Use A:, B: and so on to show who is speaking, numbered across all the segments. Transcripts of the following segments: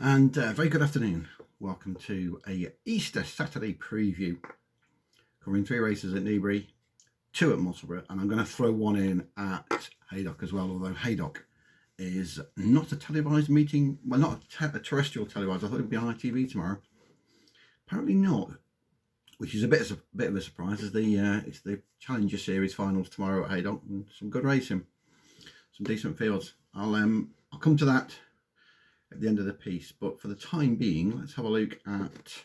A: And very good afternoon. Welcome to a Easter Saturday preview. Covering 3 races at Newbury, 2 at Musselburgh, and I'm going to throw one in at Haydock as well, although Haydock is not a televised meeting, well, not a terrestrial televised. I thought it would be on ITV tomorrow. Apparently not, which is a bit of a surprise, as it's the Challenger Series finals tomorrow at Haydock, and some good racing, some decent fields. I'll come to that at the end of the piece, but for the time being, let's have a look at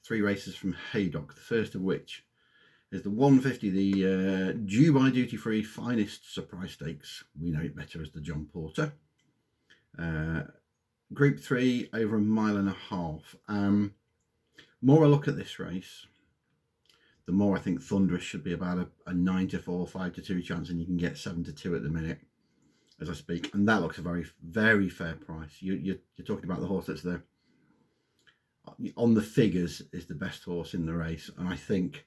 A: 3 races from Haydock, the first of which is the 150, the Dubai Duty Free Finest Surprise Stakes. We know it better as the John Porter. Group 3, over 1.5 miles. More I look at this race, the more I think Thunderous should be about a 9 to 4, 5 to 2 chance, and you can get 7 to 2 at the minute as I speak, and that looks a very, very fair price. You're talking about the horse that's on the figures is the best horse in the race, and I think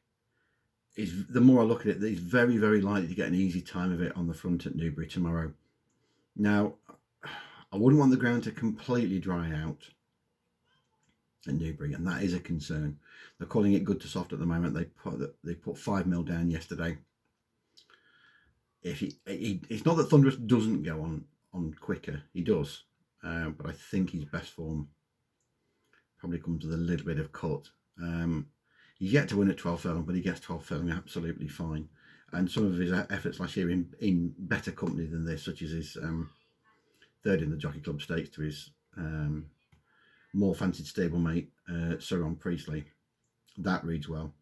A: the more I look at it, he's very, very likely to get an easy time of it on the front at Newbury tomorrow. Now, I wouldn't want the ground to completely dry out at Newbury, and that is a concern. They're calling it good to soft at the moment. They put 5 mil down yesterday. If it's not that Thunderous doesn't go on quicker, he does, but I think his best form probably comes with a little bit of cut. He's yet to win at 12 furlong, but he gets 12 furlong absolutely fine. And some of his efforts last year in better company than this, such as his third in the Jockey Club Stakes to his more fancied stablemate Sir Ron Priestley, that reads well.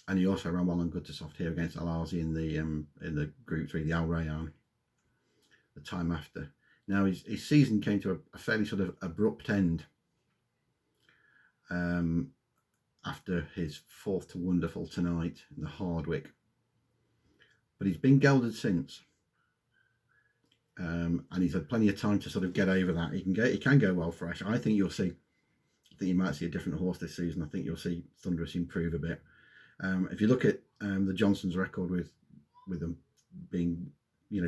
A: And he also ran well on good to soft here against Al-Azi in the Group 3, the Al Rayyan, the time after. Now his season came to a fairly sort of abrupt end after his 4th to Wonderful tonight in the Hardwick, but he's been gelded since, and he's had plenty of time to sort of get over that. He can go well fresh. I think you might see a different horse this season. I think you'll see Thunderous improve a bit. If you look at the Johnsons' record with them being,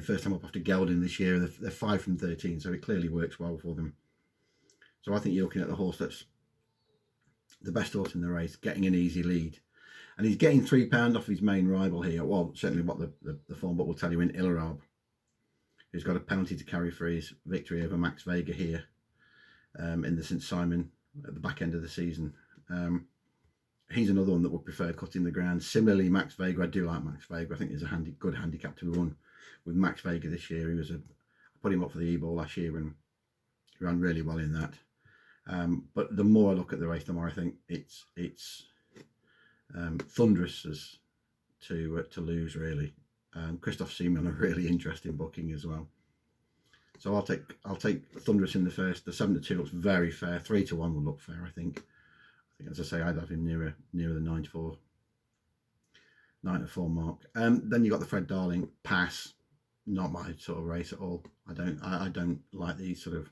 A: first time up after gelding this year, they're 5 from 13, so it clearly works well for them. So I think you're looking at the horse that's the best horse in the race, getting an easy lead. And he's getting £3 off his main rival here. Well, certainly what the form book will tell you in Illarab, who's got a penalty to carry for his victory over Max Vega here in the St Simon at the back end of the season. He's another one that would prefer cutting the ground. Similarly, Max Vega, I do like Max Vega. I think there's a good handicap to be won with Max Vega this year. I put him up for the E-Ball last year and he ran really well in that. But the more I look at the race, the more I think it's Thunderous as to lose, really. Christoph Seaman, a really interesting booking as well. So I'll take Thunderous in the first. The 7 to 2 looks very fair. 3 to 1 will look fair, I think. As I say, I'd have him nearer the 9 to 4 mark. Then you got the Fred Darling pass. Not my sort of race at all. I don't like these sort of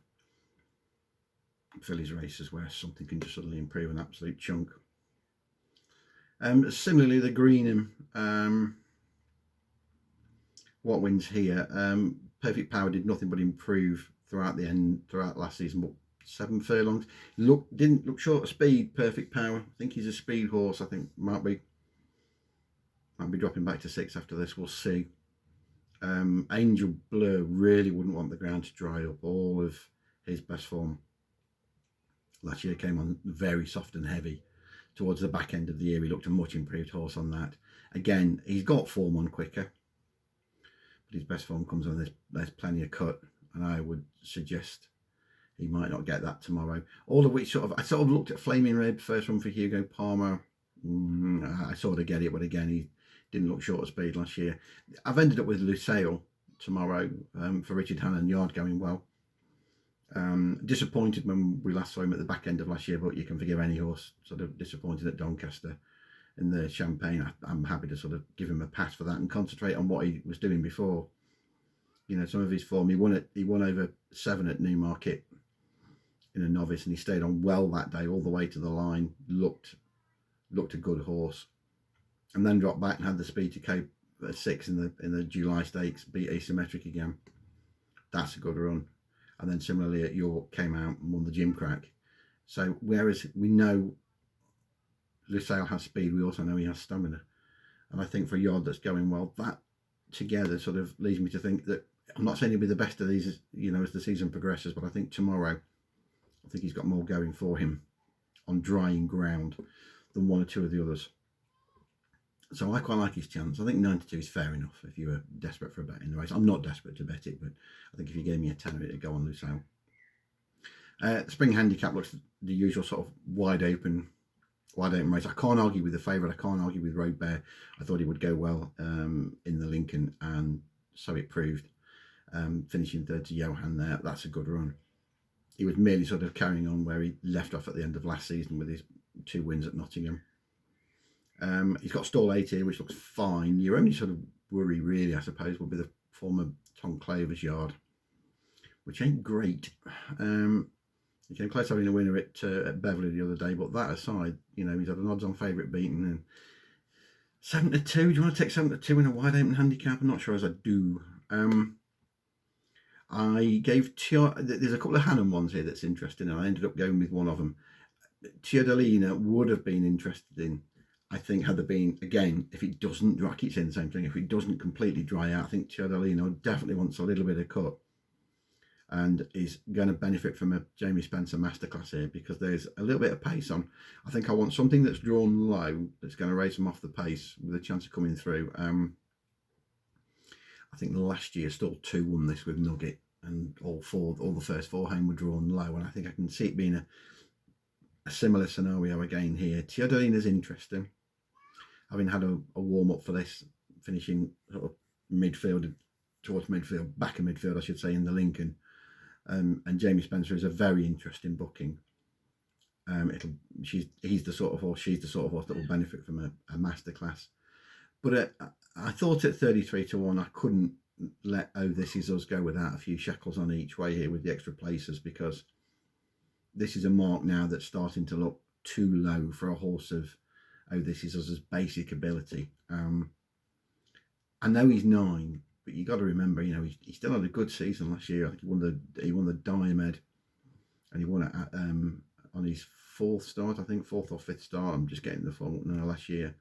A: fillies races where something can just suddenly improve an absolute chunk. Similarly, the Greenham, what wins here? Perfect Power did nothing but improve throughout last season, but 7 furlongs. Didn't look short of speed. Perfect Power. I think he's a speed horse. I think might be dropping back to 6 after this. We'll see. Angel Blur really wouldn't want the ground to dry up. All of his best form last year came on very soft and heavy. Towards the back end of the year, he looked a much improved horse on that. Again, he's got form on quicker, but his best form comes on there's plenty of cut, and I would suggest he might not get that tomorrow. All of which I sort of looked at Flaming Red, first one for Hugo Palmer. I sort of get it, but again, he didn't look short of speed last year. I've ended up with Lusail tomorrow for Richard Hannon, yard going well. Disappointed when we last saw him at the back end of last year, but you can forgive any horse sort of disappointed at Doncaster in the Champagne. I'm happy to sort of give him a pass for that and concentrate on what he was doing before. Some of his form, he won over 7 at Newmarket in a novice, and he stayed on well that day all the way to the line. Looked a good horse, and then dropped back and had the speed to cope at 6 in the July Stakes, beat Asymmetric again. That's a good run. and then similarly at York came out and won the Gym Crack. So whereas we know Lusail has speed, we also know he has stamina. And I think for a yard that's going well, that together sort of leads me to think that, I'm not saying he'll be the best of these, you know, as the season progresses, but I think tomorrow, I think he's got more going for him on drying ground than one or two of the others. So I quite like his chance. I think 92 is fair enough if you were desperate for a bet in the race. I'm not desperate to bet it, but I think if you gave me a tenner, it'd go on Lusail. The Spring Handicap looks the usual sort of wide open race. I can't argue with the favourite. I can't argue with Road Bear. I thought he would go well in the Lincoln, and so it proved. Finishing third to Johan there, that's a good run. He was merely sort of carrying on where he left off at the end of last season with his 2 wins at Nottingham. He's got stall 8 here, which looks fine. Your only sort of worry, really, I suppose, will be the former Tom Clover's yard, which ain't great. He came close to having a winner at Beverley the other day, but that aside, you know, he's had an odds-on favourite beaten. And 7-2, do you want to take 7-2 in a wide open handicap? I'm not sure as I do. I gave there's a couple of Hannum ones here that's interesting, and I ended up going with one of them. Teodolina would have been interested in, I think, had there been, again, if it doesn't, I keep saying the same thing, if it doesn't completely dry out, I think Teodolina definitely wants a little bit of cut and is going to benefit from a Jamie Spencer masterclass here, because there's a little bit of pace on. I think I want something that's drawn low, that's going to raise them off the pace with a chance of coming through. I think last year Stall 2 won this with Nugget, and all the first 4 home were drawn low, and I think I can see it being a similar scenario again here. Teodolina's interesting, having had a warm-up for this, finishing sort of midfield, towards midfield, back of midfield I should say, in the Lincoln. And Jamie Spencer is a very interesting booking. He's the sort of horse, she's the sort of horse that will benefit from a masterclass. But I thought at 33-1 I couldn't let Oh This Is Us go without a few shekels on each way here with the extra places, because this is a mark now that's starting to look too low for a horse of Oh This Is Us's basic ability. I know he's 9, but you got to remember, you know, he still had a good season last year. I think he won the Diomed, and he won it on his 4th start, I think 4th or 5th start. I'm just getting the form up now. Last year,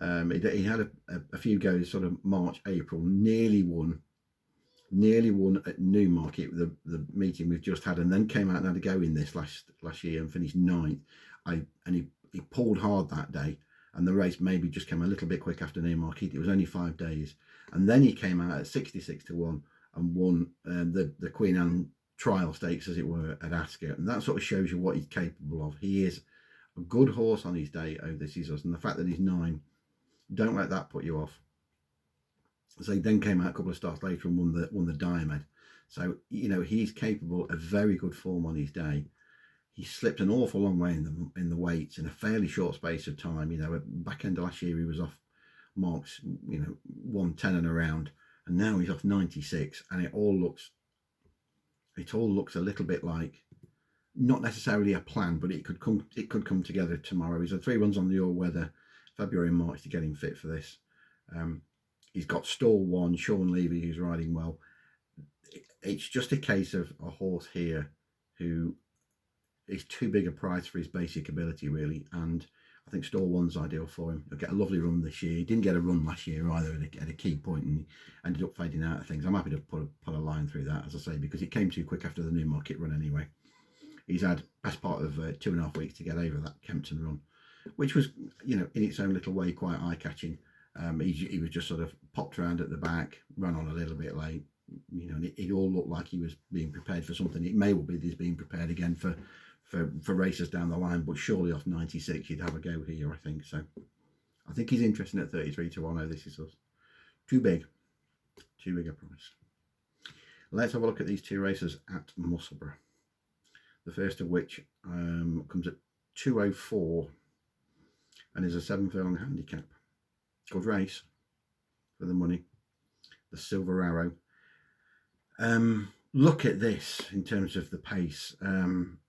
A: he had a few goes, sort of March, April, nearly won at Newmarket, the meeting we've just had, and then came out and had a go in this last year and finished 9th. He pulled hard that day, and the race maybe just came a little bit quick after Newmarket. It was only 5 days, and then he came out at 66-1 and won the Queen Anne trial stakes, as it were, at Ascot, and that sort of shows you what he's capable of. He is a good horse on his day. Oh This Is Us, and the fact that he's 9, don't let that put you off. So he then came out a couple of starts later and won the Diomed. So, you know, he's capable of very good form on his day. He slipped an awful long way in the weights in a fairly short space of time. You know, at back end of last year he was off marks, you know, 110 and around, and now he's off 96, and it all looks a little bit like, not necessarily a plan, but it could come together tomorrow. He's had 3 runs on the all-weather February and March to get him fit for this. He's got stall 1, Sean Levy, who's riding well. It's just a case of a horse here who is too big a price for his basic ability, really, and I think stall 1's ideal for him. He'll get a lovely run this year. He didn't get a run last year either at a key point, and he ended up fading out of things. I'm happy to put a line through that, as I say, because it came too quick after the Newmarket run anyway. He's had best part of 2.5 weeks to get over that Kempton run, which was, you know, in its own little way quite eye-catching. He was just sort of popped around at the back, ran on a little bit late, you know, and it all looked like he was being prepared for something. It may well be that he's being prepared again for races down the line, but surely off 96 you'd have a go here, I think. So I think he's interesting at 33-1. Oh This Is Us. Too big a price. Let's have a look at these 2 races at Musselburgh. The first of which comes at 2:04 and is a 7-furlong handicap. Good race for the money. The Silver Arrow. Look at this in terms of the pace.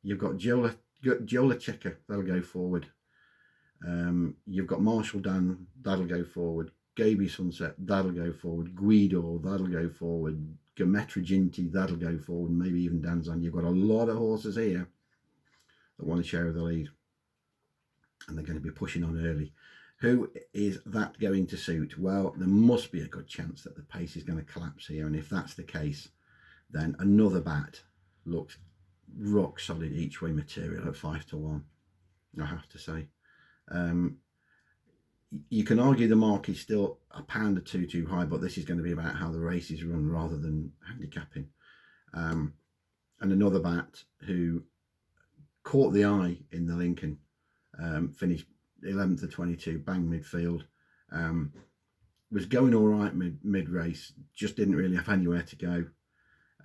A: You've got Giola Checker, that'll go forward. You've got Marshall Dan, that'll go forward. Gaby Sunset, that'll go forward. Guido, that'll go forward. Gometra that'll go forward, maybe even Danzan. You've got a lot of horses here that want a share of the lead, and they're going to be pushing on early. Who is that going to suit? Well, there must be a good chance that the pace is going to collapse here, and if that's the case, then Another Bat looks rock solid each way material at 5-1, I have to say. You can argue the mark is still a pound or two too high, but this is going to be about how the race is run rather than handicapping. And Another Bat, who caught the eye in the Lincoln, finished 11th of 22, bang midfield, was going all right mid race, just didn't really have anywhere to go.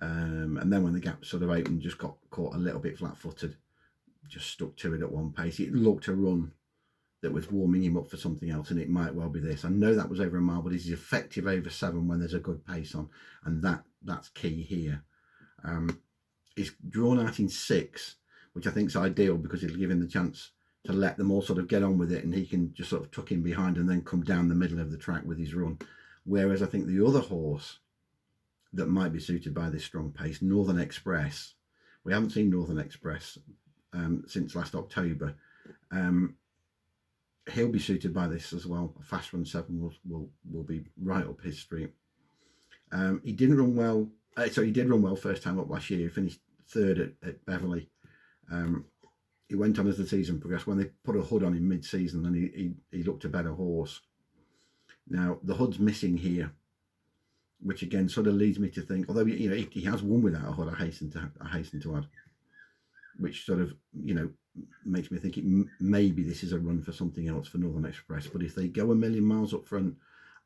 A: And then when the gap sort of opened, just got caught a little bit flat-footed, just stuck to it at one pace. It looked a run that was warming him up for something else, and it might well be this. I know that was over a mile, but he's effective over 7 when there's a good pace on, and that's key here. It's drawn out in 6, which I think is ideal because it'll give him the chance to let them all sort of get on with it, and he can just sort of tuck in behind and then come down the middle of the track with his run. Whereas I think the other horse that might be suited by this strong pace, Northern Express, we haven't seen Northern Express since last October. He'll be suited by this as well. A fast run 7 will be right up his street. He didn't run well. He did run well first time up last year. He finished 3rd at Beverley. He went on as the season progressed. When they put a hood on him mid-season, and he looked a better horse. Now the hood's missing here, which again sort of leads me to think, although he has won without a hood, I hasten to add, which sort of makes me think maybe this is a run for something else for Northern Express. But if they go a million miles up front,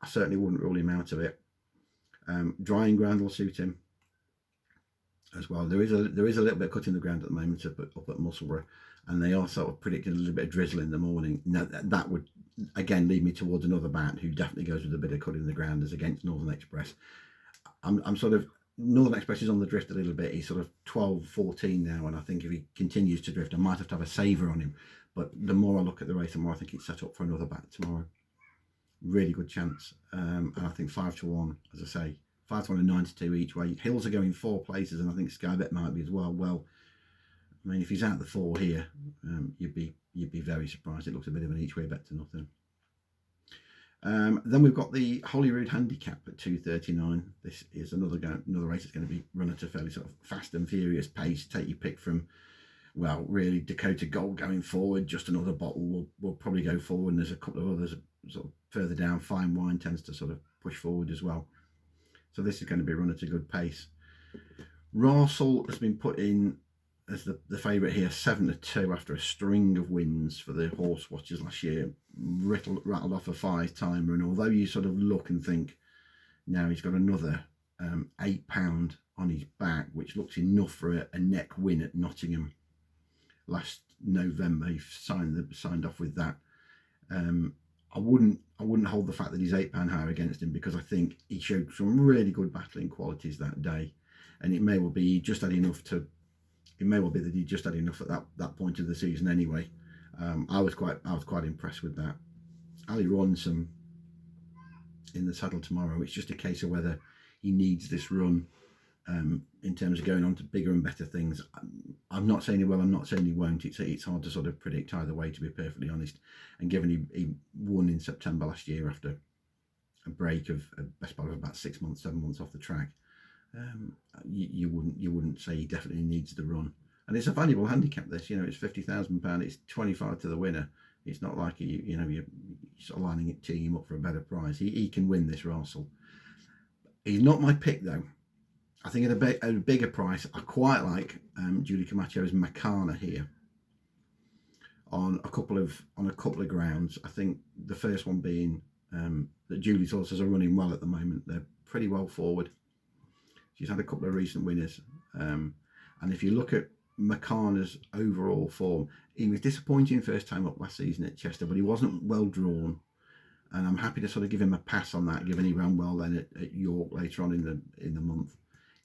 A: I certainly wouldn't rule him out of it. Drying ground will suit him as well. There is a little bit of cutting the ground at the moment up at Musselburgh, and they are sort of predicting a little bit of drizzle in the morning. Now that would again lead me towards Another Bat, who definitely goes with a bit of cutting the ground as against Northern Express. I'm sort of, Northern Express is on the drift a little bit. He's sort of 12-14 now, and I think if he continues to drift, I might have to have a saver on him. But the more I look at the race, the more I think it's set up for Another Bat tomorrow. Really good chance, and I think 5-1, as I say, 5-1 and 9-2 each way. Hills are going 4 places, and I think Skybet might be as well. Well, I mean, if he's out the 4 here, you'd be very surprised. It looks a bit of an each way bet to nothing. Then we've got the Holyrood Handicap at 2:39. This is another race that's going to be run at a fairly sort of fast and furious pace. Take your pick from, well, really Dakota Gold going forward. Just Another Bottle will probably go forward, and there's a couple of others sort of further down. Fine Wine tends to sort of push forward as well. So this is going to be run at a good pace. Russell has been put in as the favourite here, 7-2 after a string of wins for the horse watchers last year. Rattled off a 5-timer, and although you sort of look and think, now he's got another £8 on his back, which looks enough for a neck win at Nottingham last November. He signed off with that. I wouldn't hold the fact that he's £8 higher against him, because I think he showed some really good battling qualities that day, and it may well be that he just had enough at that point of the season anyway. I was quite impressed with that. Ali Ronson in the saddle tomorrow. It's just a case of whether he needs this run in terms of going on to bigger and better things. I'm not saying he will, I'm not saying he won't. It's hard to sort of predict either way, to be perfectly honest. And given he won in September last year after a break of best part of about 6 months, 7 months off the track, you wouldn't say he definitely needs the run. And it's a valuable handicap, this. It's £50,000. It's 25 to the winner. It's not like you're sort of lining it, teeing him up for a better prize. He can win this Russell. He's not my pick though. I think at a bigger price, I quite like Julie Camacho's Macana here on a couple of grounds. I think the first one being that Julie's horses are running well at the moment. They're pretty well forward. She's had a couple of recent winners, and if you look at Macana's overall form, he was disappointing first time up last season at Chester, but he wasn't well drawn, and I'm happy to sort of give him a pass on that, given he ran well then at York later on in the month.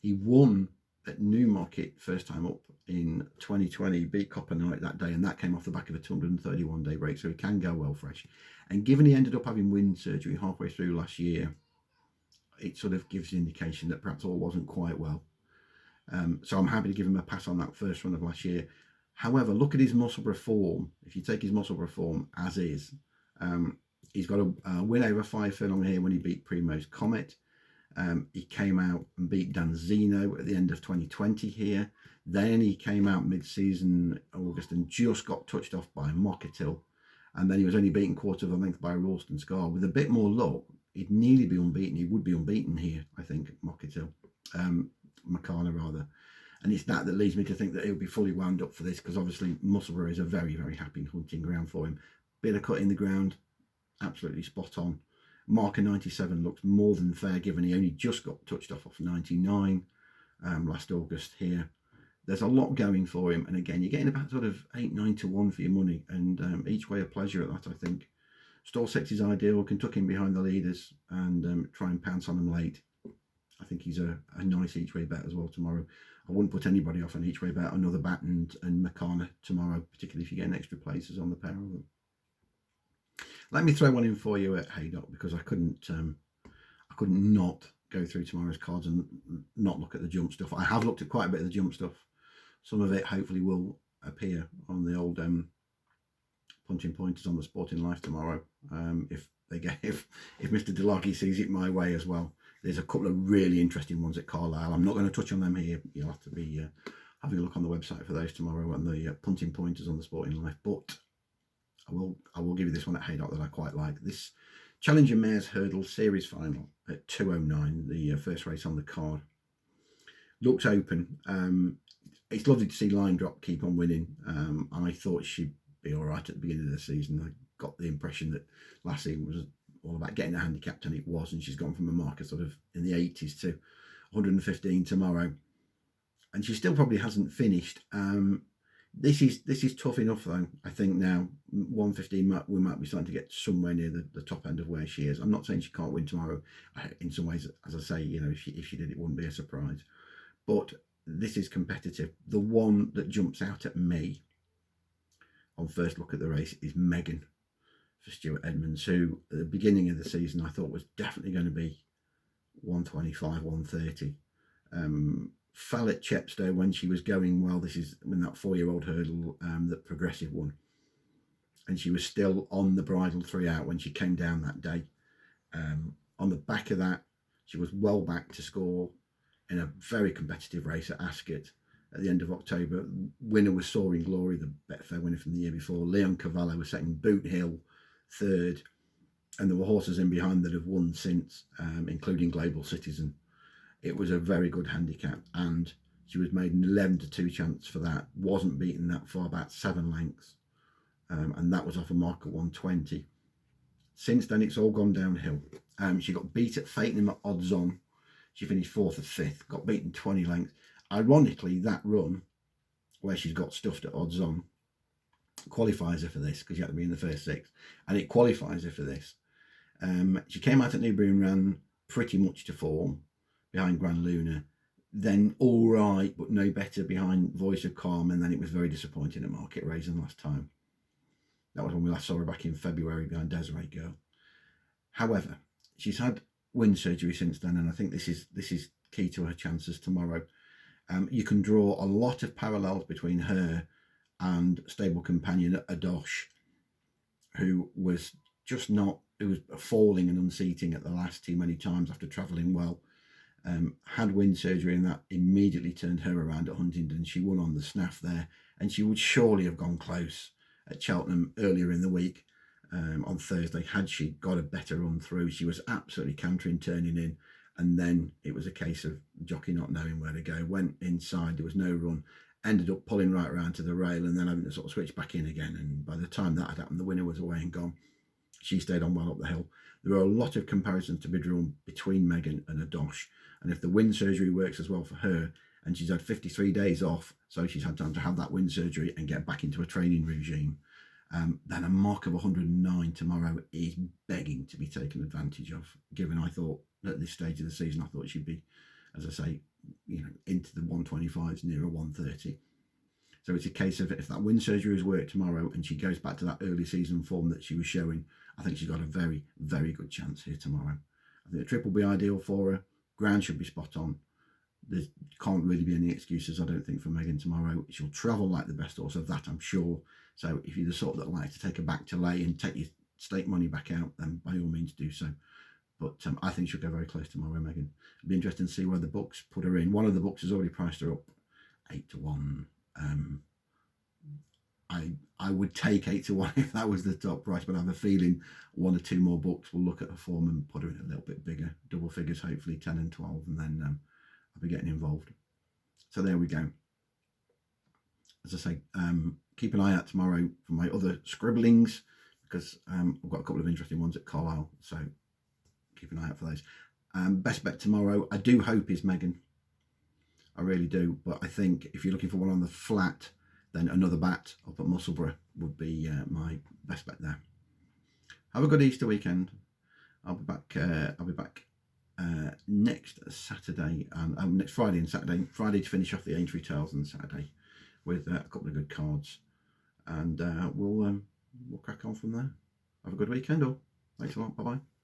A: He won at Newmarket first time up in 2020, beat Copper Knight that day, and that came off the back of a 231-day break, so he can go well fresh. And given he ended up having wind surgery halfway through last year, it sort of gives the indication that perhaps all wasn't quite well. So I'm happy to give him a pass on that first run of last year. However, look at his Musselburgh form. If you take his Musselburgh form as is, he's got a win over 5 furlong here when he beat Primo's Comet. He came out and beat Danzino at the end of 2020 here. Then he came out mid-season August and just got touched off by Mocketil. And then he was only beaten quarter of a length by Ralston Scar. With a bit more luck, he'd nearly be unbeaten. He would be unbeaten here, I think, Mocketil. Makana rather. And it's that leads me to think that he'll be fully wound up for this, because obviously Musselburgh is a very, very happy hunting ground for him. Bit of cut in the ground, absolutely spot on. Marker 97 looks more than fair, given he only just got touched off 99 last August here. There's a lot going for him, and again, you're getting about sort of 8-9 to 1 for your money, and each way a pleasure at that, I think. Stall 6 is ideal, can tuck in behind the leaders and try and pounce on them late. I think he's a nice each way bet as well tomorrow. I wouldn't put anybody off an each way bet, another bat and Makana tomorrow, particularly if you're getting extra places on the pair of them. Let me throw one in for you at Haydock, because I couldn't not go through tomorrow's cards and not look at the jump stuff. I have looked at quite a bit of the jump stuff. Some of it hopefully will appear on the old punching pointers on the Sporting Life tomorrow. If Mr. Delagi sees it my way as well. There's a couple of really interesting ones at Carlisle. I'm not going to touch on them here. You'll have to be having a look on the website for those tomorrow and the punting pointers on the Sporting Life. But I will give you this one at Haydock that I quite like. This Challenger Mares Hurdle Series Final at 2:09, the first race on the card. Looks open. It's lovely to see Line Drop keep on winning. I thought she'd be all right at the beginning of the season. I got the impression that last season was all about getting a handicap, and it was, and she's gone from a marker sort of in the 80s to 115 tomorrow, and she still probably hasn't finished. This is tough enough though. I think now 115 we might be starting to get somewhere near the top end of where she is. I'm not saying she can't win tomorrow. In some ways, as I say, you know, if she did, it wouldn't be a surprise. But this is competitive. The one that jumps out at me on first look at the race is Megan for Stuart Edmonds, who at the beginning of the season I thought was definitely going to be 125, 130. Fell at Chepstow when she was going well. This is when that 4-year-old hurdle, that progressive one, and she was still on the bridle 3 out when she came down that day. On the back of that, she was well back to score in a very competitive race at Ascot at the end of October. Winner was Soaring Glory, the Betfair winner from the year before. Leon Cavallo was second, Boot Hill third, and there were horses in behind that have won since, including Global Citizen. It was a very good handicap, and she was made an 11 to 2 chance for that. Wasn't beaten that far, about 7 lengths, and that was off a mark at 120. Since then, it's all gone downhill. She got beat at Fakenham at odds on. She finished 4th or 5th, got beaten 20 lengths. Ironically, that run where she's got stuffed at odds on qualifies her for this, because you had to be in the first 6, and it qualifies her for this. She came out at Newbury and ran pretty much to form behind Grand Luna, then all right but no better behind Voice of Calm, and then it was very disappointing at Market Raisin last time. That was when we last saw her back in February behind Desiree Girl. However, she's had wind surgery since then, and I think this is key to her chances tomorrow. You can draw a lot of parallels between her and stable companion Adosh, who was falling and unseating at the last too many times after travelling well. Had wind surgery, and that immediately turned her around at Huntingdon. She won on the snaff there, and she would surely have gone close at Cheltenham earlier in the week on Thursday had she got a better run through. She was absolutely cantering, turning in, and then it was a case of jockey not knowing where to go. Went inside, there was no run, ended up pulling right around to the rail, and then having to sort of switch back in again. And by the time that had happened, the winner was away and gone. She stayed on well up the hill. There are a lot of comparisons to be drawn between Megan and Adosh. And if the wind surgery works as well for her, and she's had 53 days off, so she's had time to have that wind surgery and get back into a training regime, then a mark of 109 tomorrow is begging to be taken advantage of, given I thought at this stage of the season, I thought she'd be, as I say, into the 125s, near a 130. So it's a case of, if that wind surgery has worked tomorrow and she goes back to that early season form that she was showing, I think she's got a very, very good chance here tomorrow. I think the trip will be ideal for her. Ground should be spot on. There can't really be any excuses, I don't think, for Megan tomorrow. She'll travel like the best horse, of that I'm sure. So if you're the sort that likes to take her back to lay and take your stake money back out, then by all means do so. But I think she'll go very close tomorrow, Megan. It'll be interesting to see where the books put her in. One of the books has already priced her up 8-1. I would take 8-1 if that was the top price, but I have a feeling 1 or 2 more books will look at her form and put her in a little bit bigger, double figures, hopefully 10 and 12, and then I'll be getting involved. So there we go. As I say, keep an eye out tomorrow for my other scribblings, because I've got a couple of interesting ones at Carlisle, so keep an eye out for those. Best bet tomorrow, I do hope, is Megan. I really do, but I think if you're looking for one on the flat, then Another Bat up at Musselburgh would be my best bet there. Have a good Easter weekend. I'll be back next Saturday and next Friday and Saturday. Friday to finish off the Aintree Tales, and Saturday with a couple of good cards, and we'll crack on from there. Have a good weekend, all. Thanks a lot. Bye bye.